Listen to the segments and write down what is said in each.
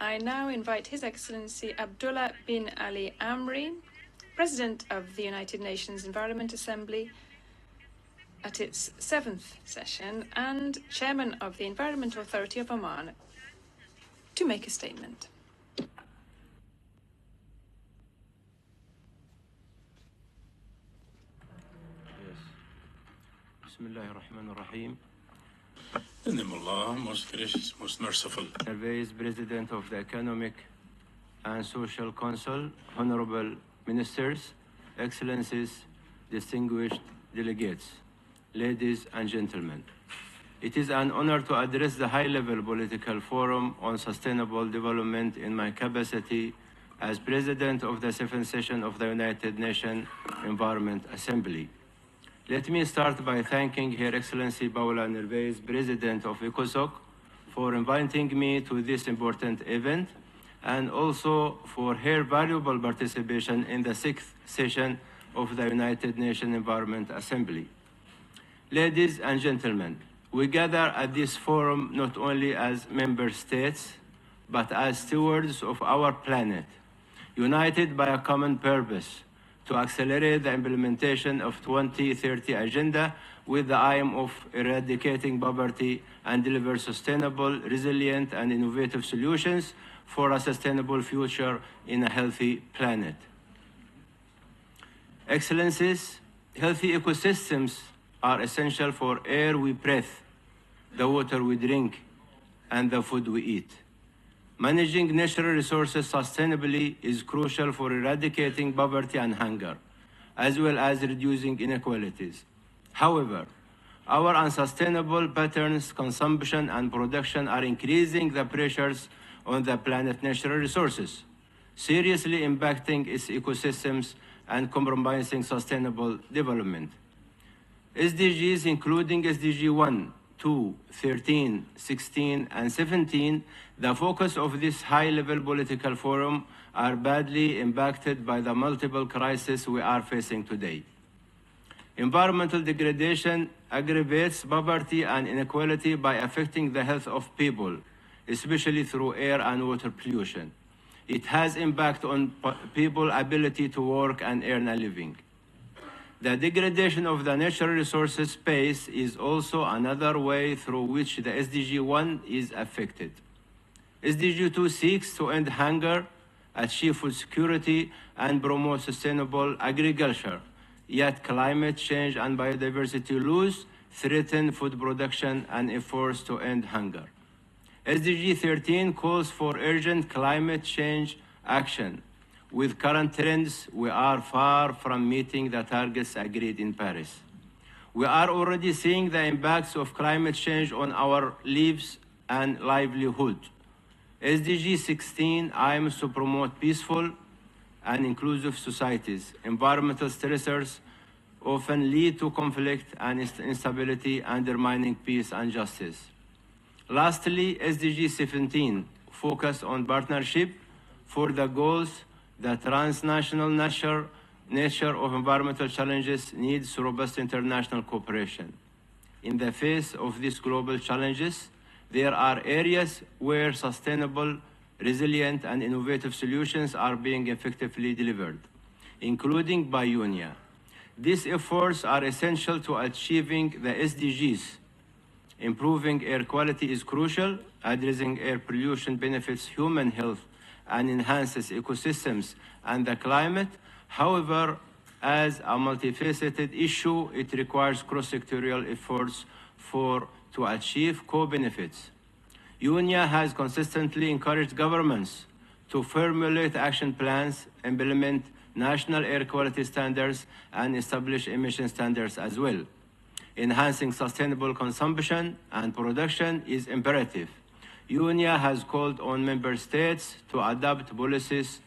I now invite His Excellency Abdullah bin Ali Amri, President of the United Nations Environment Assembly, at its 7th session and Chairman of the Environmental Authority of Oman, to make a statement. Bismillahir Rahmanir Rahim. In the name of Allah, most gracious, most merciful. Rئيس, President of the Economic and Social Council, Honorable Ministers, Excellencies, distinguished delegates, ladies and gentlemen. It is an honor to address the high-level political forum on sustainable development in my capacity as President of the 7th session of the United Nations Environment Assembly. Let me start by thanking Her Excellency Paula Nervez, President of ECOSOC, for inviting me to this important event and also for her valuable participation in the 6th session of the United Nations Environment Assembly. Ladies and gentlemen, we gather at this forum not only as member states, but as stewards of our planet, united by a common purpose to accelerate the implementation of 2030 agenda with the aim of eradicating poverty and deliver sustainable, resilient, and innovative solutions for a sustainable future in a healthy planet. Excellencies, healthy ecosystems are essential for air we breathe, the water we drink, and the food we eat. Managing natural resources sustainably is crucial for eradicating poverty and hunger, as well as reducing inequalities. However, our unsustainable patterns, consumption, and production are increasing the pressures on the planet's natural resources, seriously impacting its ecosystems and compromising sustainable development. SDGs, including SDG 1, 2, 13, 16, and 17, the focus of this high-level political forum, are badly impacted by the multiple crises we are facing today. Environmental degradation aggravates poverty and inequality by affecting the health of people, especially through air and water pollution. It has impact on people's ability to work and earn a living. The degradation of the natural resources space is also another way through which the SDG 1 is affected. SDG 2 seeks to end hunger, achieve food security, and promote sustainable agriculture. Yet climate change and biodiversity loss threaten food production and efforts to end hunger. SDG 13 calls for urgent climate change action. With current trends, we are far from meeting the targets agreed in Paris. We are already seeing the impacts of climate change on our lives and livelihood. SDG 16 aims to promote peaceful and inclusive societies. Environmental stressors often lead to conflict and instability, undermining peace and justice. Lastly, SDG 17 focuses on partnership for the goals. The transnational nature of environmental challenges needs robust international cooperation. In the face of these global challenges, there are areas where sustainable, resilient, and innovative solutions are being effectively delivered, including by UNIA. These efforts are essential to achieving the SDGs. Improving air quality is crucial. Addressing air pollution benefits human health and enhances ecosystems and the climate. However, as a multifaceted issue, it requires cross-sectorial efforts to achieve co-benefits. UNIA has consistently encouraged governments to formulate action plans, implement national air quality standards, and establish emission standards as well. Enhancing sustainable consumption and production is imperative. UNIA has called on member states to adopt policies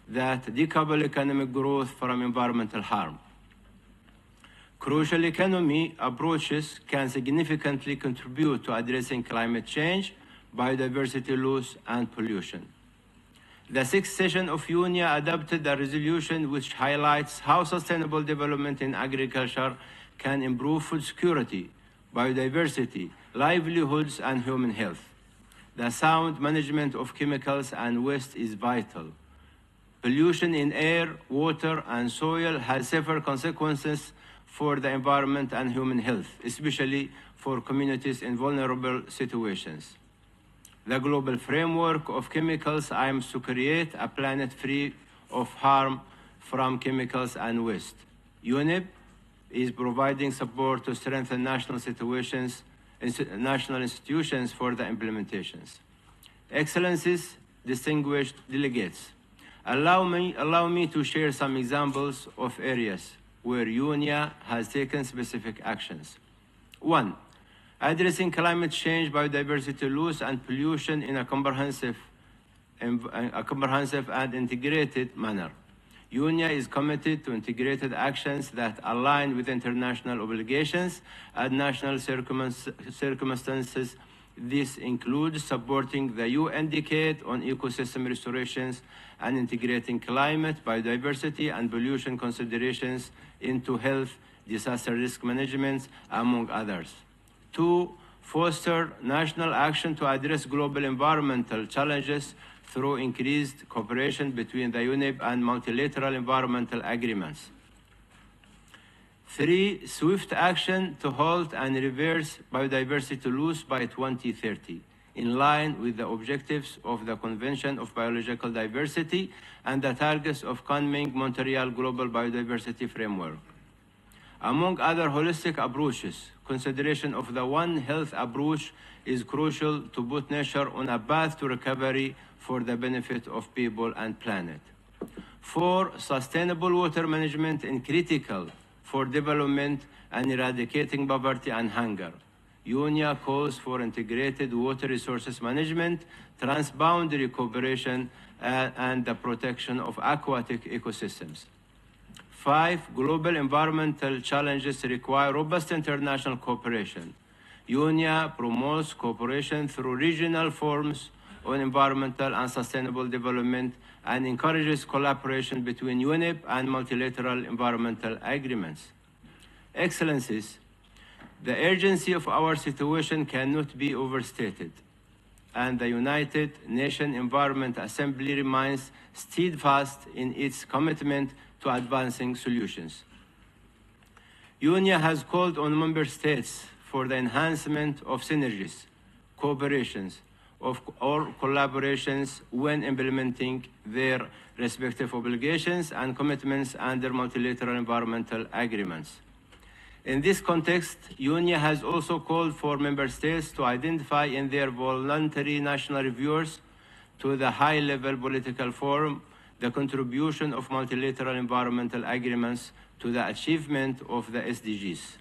that decouple economic growth from environmental harm. Crucial economy approaches can significantly contribute to addressing climate change, biodiversity loss, and pollution. The 6th session of UNIA adopted a resolution which highlights how sustainable development in agriculture can improve food security, biodiversity, livelihoods, and human health. The sound management of chemicals and waste is vital. Pollution in air, water, and soil has severe consequences for the environment and human health, especially for communities in vulnerable situations. The global framework of chemicals aims to create a planet free of harm from chemicals and waste. UNEP is providing support to strengthen national institutions for the implementations. Excellencies, distinguished delegates, allow me to share some examples of areas where UNIA has taken specific actions. 1. Addressing climate change, biodiversity loss, and pollution in a comprehensive and integrated manner. UNIA is committed to integrated actions that align with international obligations and national circumstances. This includes supporting the UN Decade on ecosystem restorations and integrating climate, biodiversity, and pollution considerations into health, disaster risk management, among others. 2. Foster national action to address global environmental challenges through increased cooperation between the UNEP and multilateral environmental agreements. 3. Swift action to halt and reverse biodiversity loss by 2030, in line with the objectives of the Convention of Biological Diversity and the targets of Kunming-Montreal Global Biodiversity Framework. Among other holistic approaches, consideration of the One Health approach is crucial to put nature on a path to recovery for the benefit of people and planet. 4. Sustainable water management is critical for development and eradicating poverty and hunger. UNIA calls for integrated water resources management, transboundary cooperation, and the protection of aquatic ecosystems. 5. Global environmental challenges require robust international cooperation. UNIA promotes cooperation through regional forums on environmental and sustainable development and encourages collaboration between UNEP and multilateral environmental agreements. Excellencies, the urgency of our situation cannot be overstated, and the United Nations Environment Assembly remains steadfast in its commitment to advancing solutions. UNIA has called on member states for the enhancement of synergies, cooperations, or collaborations when implementing their respective obligations and commitments under multilateral environmental agreements. In this context, UNIA has also called for member states to identify in their voluntary national reviews to the high-level political forum the contribution of multilateral environmental agreements to the achievement of the SDGs.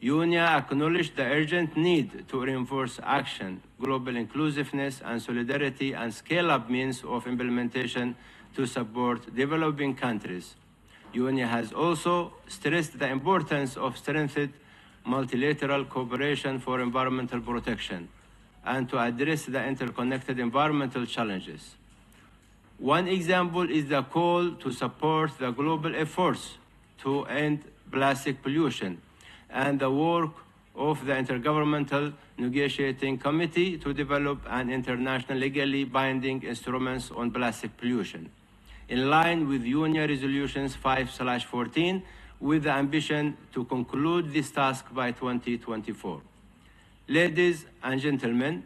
UNIA acknowledged the urgent need to reinforce action, global inclusiveness, and solidarity, and scale up means of implementation to support developing countries. UNIA has also stressed the importance of strengthened multilateral cooperation for environmental protection and to address the interconnected environmental challenges. One example is the call to support the global efforts to end plastic pollution and the work of the Intergovernmental Negotiating Committee to develop an international legally binding instruments on plastic pollution, in line with UNIA Resolutions 5/14, with the ambition to conclude this task by 2024. Ladies and gentlemen,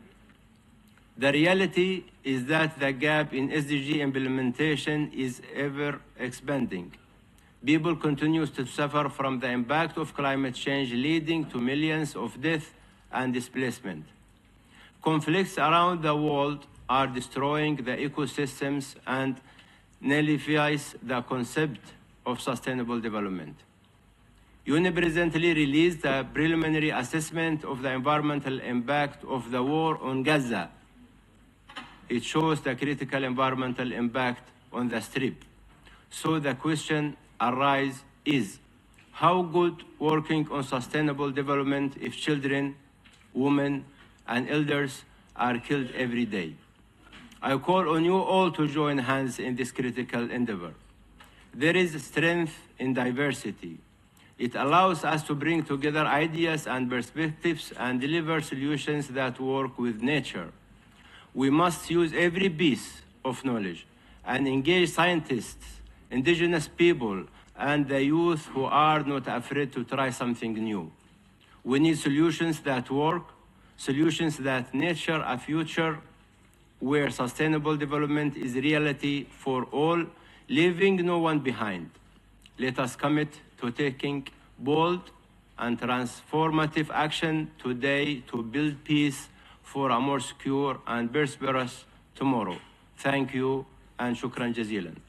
the reality is that the gap in SDG implementation is ever expanding. People continue to suffer from the impact of climate change, leading to millions of deaths and displacement. Conflicts around the world are destroying the ecosystems and nullifies the concept of sustainable development. UNEP recently released a preliminary assessment of the environmental impact of the war on Gaza. It shows the critical environmental impact on the Strip. So the question arises is, how good working on sustainable development if children, women, and elders are killed every day? I call on you all to join hands in this critical endeavor. There is strength in diversity. It allows us to bring together ideas and perspectives and deliver solutions that work with nature. We must use every piece of knowledge and engage scientists, indigenous people, and the youth who are not afraid to try something new. We need solutions that work, solutions that nurture a future where sustainable development is reality for all, leaving no one behind. Let us commit to taking bold and transformative action today to build peace for a more secure and prosperous tomorrow. Thank you and shukran jazilan.